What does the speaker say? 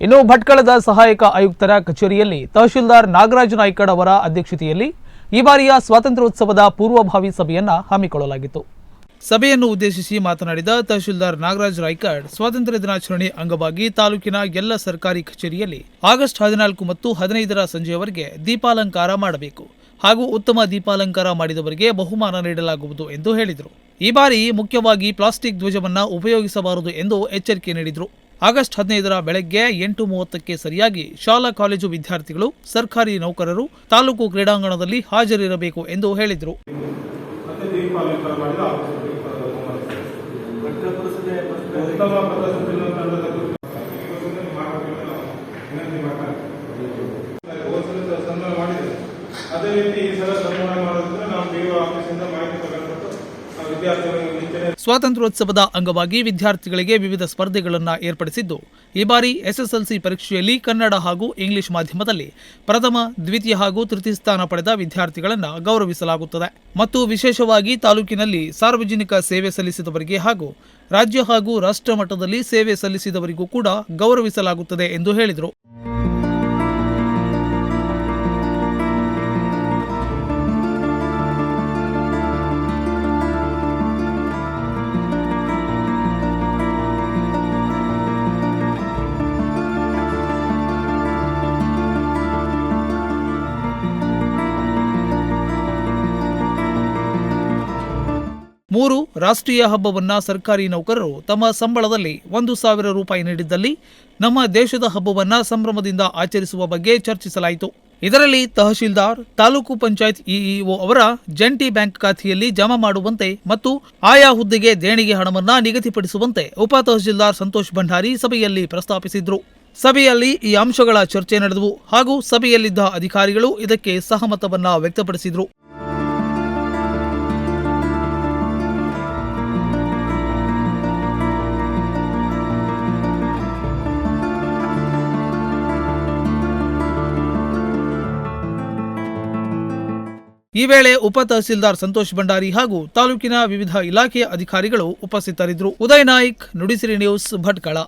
ಇನ್ನು ಭಟ್ಕಳದ ಸಹಾಯಕ ಆಯುಕ್ತರ ಕಚೇರಿಯಲ್ಲಿ ತಹಶೀಲ್ದಾರ್ ನಾಗರಾಜ್ ನಾಯ್ಕಡ್ ಅವರ ಅಧ್ಯಕ್ಷತೆಯಲ್ಲಿ ಈ ಬಾರಿಯ ಸ್ವಾತಂತ್ರ್ಯೋತ್ಸವದ ಪೂರ್ವಭಾವಿ ಸಭೆಯನ್ನು ಹಮ್ಮಿಕೊಳ್ಳಲಾಗಿತ್ತು. ಸಭೆಯನ್ನು ಉದ್ದೇಶಿಸಿ ಮಾತನಾಡಿದ ತಹಶೀಲ್ದಾರ್ ನಾಗರಾಜ್ ನಾಯ್ಕಡ್, ಸ್ವಾತಂತ್ರ್ಯ ದಿನಾಚರಣೆ ಅಂಗವಾಗಿ ತಾಲೂಕಿನ ಎಲ್ಲ ಸರ್ಕಾರಿ ಕಚೇರಿಯಲ್ಲಿ ಆಗಸ್ಟ್ 14 ಮತ್ತು 15ರ ಸಂಜೆಯವರೆಗೆ ದೀಪಾಲಂಕಾರ ಮಾಡಬೇಕು ಹಾಗೂ ಉತ್ತಮ ದೀಪಾಲಂಕಾರ ಮಾಡಿದವರಿಗೆ ಬಹುಮಾನ ನೀಡಲಾಗುವುದು ಎಂದು ಹೇಳಿದರು. ಈ ಬಾರಿ ಮುಖ್ಯವಾಗಿ ಪ್ಲಾಸ್ಟಿಕ್ ಧ್ವಜವನ್ನು ಉಪಯೋಗಿಸಬಾರದು ಎಂದು ಎಚ್ಚರಿಕೆ ನೀಡಿದರು. ಆಗಸ್ಟ್ 15ರ ಬೆಳಗ್ಗೆ 8:30ಕ್ಕೆ ಸರಿಯಾಗಿ ಶಾಲಾ ಕಾಲೇಜು ವಿದ್ಯಾರ್ಥಿಗಳು, ಸರ್ಕಾರಿ ನೌಕರರು ತಾಲೂಕು ಕ್ರೀಡಾಂಗಣದಲ್ಲಿ ಹಾಜರಿರಬೇಕು ಎಂದು ಹೇಳಿದರು. ಅದೇ ರೀತಿ ಈ ಸಲ ಸನ್ಮಾನ ಮಾಡೋದ್ರಿಂದ ನಾವು ಡಿಒ ಆಫೀಸಿಂದ ಮಾಹಿತಿ ತಗೊಂಡ್ಬಿಟ್ಟು ವಿದ್ಯಾರ್ಥಿಗಳಿಗೆ ಸ್ವಾತಂತ್ರ್ಯೋತ್ಸವದ ಅಂಗವಾಗಿ ವಿದ್ಯಾರ್ಥಿಗಳಿಗೆ ವಿವಿಧ ಸ್ಪರ್ಧೆಗಳನ್ನು ಏರ್ಪಡಿಸಿದ್ದು, ಈ ಬಾರಿ ಎಸ್ಎಸ್ಎಲ್ಸಿ ಪರೀಕ್ಷೆಯಲ್ಲಿ ಕನ್ನಡ ಹಾಗೂ ಇಂಗ್ಲಿಷ್ ಮಾಧ್ಯಮದಲ್ಲಿ ಪ್ರಥಮ, ದ್ವಿತೀಯ ಹಾಗೂ ತೃತೀಯ ಸ್ಥಾನ ಪಡೆದ ವಿದ್ಯಾರ್ಥಿಗಳನ್ನು ಗೌರವಿಸಲಾಗುತ್ತದೆ ಮತ್ತು ವಿಶೇಷವಾಗಿ ತಾಲೂಕಿನಲ್ಲಿ ಸಾರ್ವಜನಿಕ ಸೇವೆ ಸಲ್ಲಿಸಿದವರಿಗೆ ಹಾಗೂ ರಾಜ್ಯ ಹಾಗೂ ರಾಷ್ಟ್ರ ಮಟ್ಟದಲ್ಲಿ ಸೇವೆ ಸಲ್ಲಿಸಿದವರಿಗೂ ಕೂಡ ಗೌರವಿಸಲಾಗುತ್ತದೆ ಎಂದು ಹೇಳಿದರು. ಮೂರು ರಾಷ್ಟ್ರೀಯ ಹಬ್ಬವನ್ನ ಸರ್ಕಾರಿ ನೌಕರರು ತಮ್ಮ ಸಂಬಳದಲ್ಲಿ 1,000 ರೂಪಾಯಿ ನೀಡಿದ್ದಲ್ಲಿ ನಮ್ಮ ದೇಶದ ಹಬ್ಬವನ್ನ ಸಂಭ್ರಮದಿಂದ ಆಚರಿಸುವ ಬಗ್ಗೆ ಚರ್ಚಿಸಲಾಯಿತು. ಇದರಲ್ಲಿ ತಹಶೀಲ್ದಾರ್, ತಾಲೂಕು ಪಂಚಾಯತ್ ಇಇಒ ಅವರ ಜಂಟಿ ಬ್ಯಾಂಕ್ ಖಾತೆಯಲ್ಲಿ ಜಮಾ ಮಾಡುವಂತೆ ಮತ್ತು ಆಯಾ ಹುದ್ದೆಗೆ ದೇಣಿಗೆ ಹಣವನ್ನ ನಿಗದಿಪಡಿಸುವಂತೆ ಉಪ ತಹಶೀಲ್ದಾರ್ ಸಂತೋಷ್ ಭಂಡಾರಿ ಸಭೆಯಲ್ಲಿ ಪ್ರಸ್ತಾಪಿಸಿದ್ರು. ಸಭೆಯಲ್ಲಿ ಈ ಅಂಶಗಳ ಚರ್ಚೆ ನಡೆದವು ಹಾಗೂ ಸಭೆಯಲ್ಲಿದ್ದ ಅಧಿಕಾರಿಗಳು ಇದಕ್ಕೆ ಸಹಮತವನ್ನ ವ್ಯಕ್ತಪಡಿಸಿದ್ರು. ಈ ವೇಳೆ ಉಪ ತಹಸೀಲ್ದಾರ್ ಸಂತೋಷ್ ಭಂಡಾರಿ ಹಾಗೂ ತಾಲೂಕಿನ ವಿವಿಧ ಇಲಾಖೆಯ ಅಧಿಕಾರಿಗಳು ಉಪಸ್ಥಿತರಿದ್ದರು. ಉದಯ್ ನಾಯ್ಕ್, ನುಡಿಸಿರಿ ನ್ಯೂಸ್, ಭಟ್ಕಳ.